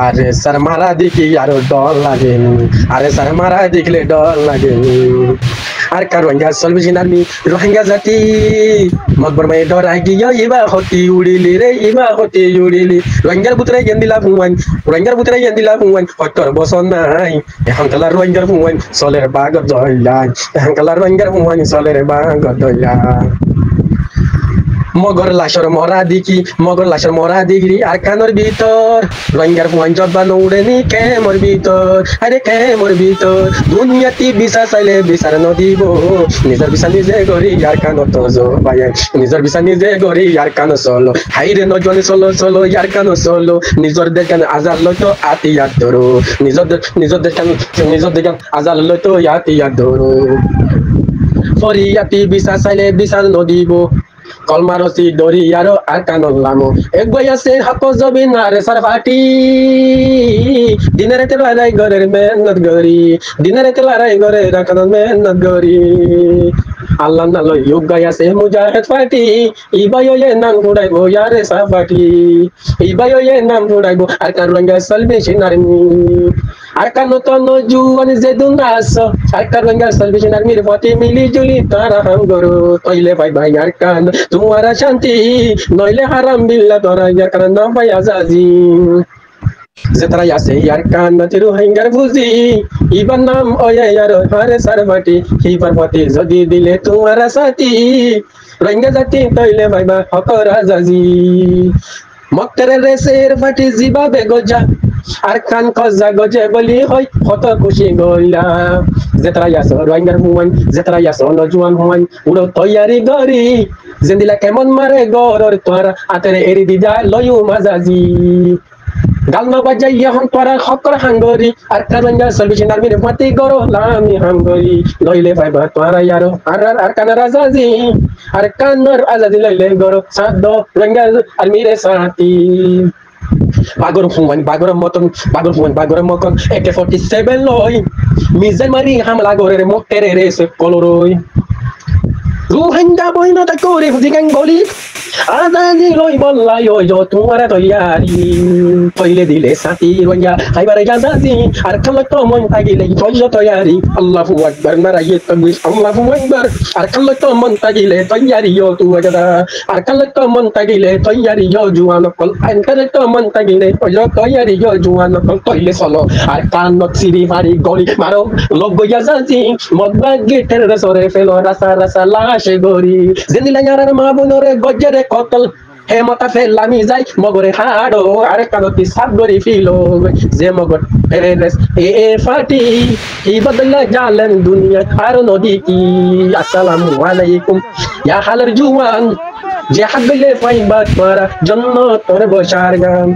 আরে স্যার মারা দেখি আরো ডর লাগে, আরে স্যার মারা দেখলে ডর লাগে। আর কার রোহিঙ্গা সলভেশন আর্মি রোহিঙ্গা জাতি মকবর মাই ডরাই গিয়া ইবা হতি উড়িলি রে, ইবা হতি উড়িলি। রোহিঙ্গার বুতরে গেন্দিলা হুয়ান, রোহিঙ্গার বুতরে গেন্দিলা হুয়ান, হত্তর বছর নাই এখন কালার রোহিঙ্গার হুয়ান চলের বাগর দইলাই, এখন কালার রোহিঙ্গার হুয়ান চলের বাগর দইলাই। মগর লাশর মরা দেখি, মগর লাশর মরা দেখি আর কানোর ভিতর রোহিঙ্গার ফুয়ান জব্বা নৌড়েনি কেমর ভিতর, আরে কেমর ভিতর। দুনিয়াতি বিচার চাইলে বিচার নদিব, নিজের বিচার নিজে গড়ি আর কানো তো ভাই, নিজের বিচার নিজে গড়ি আর কানো চলো। হাইরে নজনে চলো চলো ইয়ার কানো চলো, নিজের দেখান আজার লইতো আতি আর ধরো, নিজের দেখান আজার লইতো আতি আর ধরো। ফরিয়াতি বিচার চাইলে বিচার নদিব, কলমারসি দরি আরো আর কানলামো এক বই আছে হাত জবিন আরে সার ফাটি। দিনের রাতে লড়াই ঘরের মেহনত গরি, দিনের রাতে লড়াই ঘরে রাখানো মেহনত গরি। আল্লাহ না লই গাই আছে মুজাহিদ পার্টি, ইবাই ওয়ে নাম ঘুরাইবো ইয়ারে সাফাটি, ইবাই ওয়ে নাম ঘুরাইবো আর কার রোহিঙ্গা সালভেশন আর্মি। আর কানো তো নজুয়ান যে দুনাস, আর কার রোহিঙ্গা সালভেশন আর্মির পথে মিলি জুলি তারা হাম করো। তইলে ভাই ভাই আর কান তোমারা শান্তি, নইলে হারাম বিল্লা তোরা ইয়ার কারণ নাম ভাই আজাজি। যেতারা আছে ইয়ার কান নতি রোহিঙ্গার বুঝি, ইবার নাম ওয়ে ইয়ার হারে সারবাটি, ইবার পথে যদি দিলে তোমারা সাথী, রোহিঙ্গা জাতি তইলে ভাই ভাই হকর আজাজি। মক্তরের রেসের ফাটি জিবাবে গজা, আর কান কজা গজে বলি হই কত খুশি গইলা। যেতারা আছো রোহিঙ্গার হুয়ান, যেতারা আছো নজওয়ান হুয়ান উড়ো তৈয়ারি গরি, জেন্দিলা কেমন মারে গরর তোরা আতেরে এরি দিদা লয়ু মাজাজি। গালনা বাজাই এখন তোরা হকর হাঙ্গরি, আর কারঙ্গা সলভেশন আর্মির মাটি গরো লামি হাঙ্গরি। লইলে ভাইবা তোরা ইয়ারো আর কানার আজাজি, আর কানার আজাজি লইলে গরো সাদ রঙ্গা আর্মিরে সাথী। বাগর হুয়ান বাগর মতন, বাগর হুয়ান বাগর মতন AK-47 লই, মিজাইল মারি হামলা গরের মক্তেরে রেস কলরই। রোহিঙ্গা বইনা তা করে হুজিগান গলি, আজাজি লই বললাই ওই তোমারা তৈয়ারি, তৈলে দিলে সাথী রোহিঙ্গা খাইবারে আজাজি, আর খালা তো মন তাগিলে তৈল তৈয়ারি। আল্লাহু আকবার নারায়ে তাকবীর, আল্লাহু আকবার। আর খালা তো মন তাগিলে তৈয়ারি ও তুয়াগদা, আর খালা তো মন তাগিলে তৈয়ারি ও জুয়ান কল, আর খালা তো মন তাগিলে তৈয়ারি ও জুয়ান কল। তৈলে চলো আর কানত সিরি মারি গলি মারো লোক বইয়া যাচ্ছি, মদবা গেটের সরে ফেলো রাসা রাসা লাশে গড়ি। জেন্দিলা ইয়ার মা বোনরে গজ্জরে কতল, হে মাতা ফেলামি যাই মগরে হাড়ো, আর কানতি সাত গড়ি ফিলো যে মগর ফেরেস এ ফাটি। কি বদলা জালেন দুনিয়া আর নদী কি। আসসালামু আলাইকুম ইয়া হালার জুয়ান, যে হাগলে পাইবা তোরা জন্নতর বসার গান।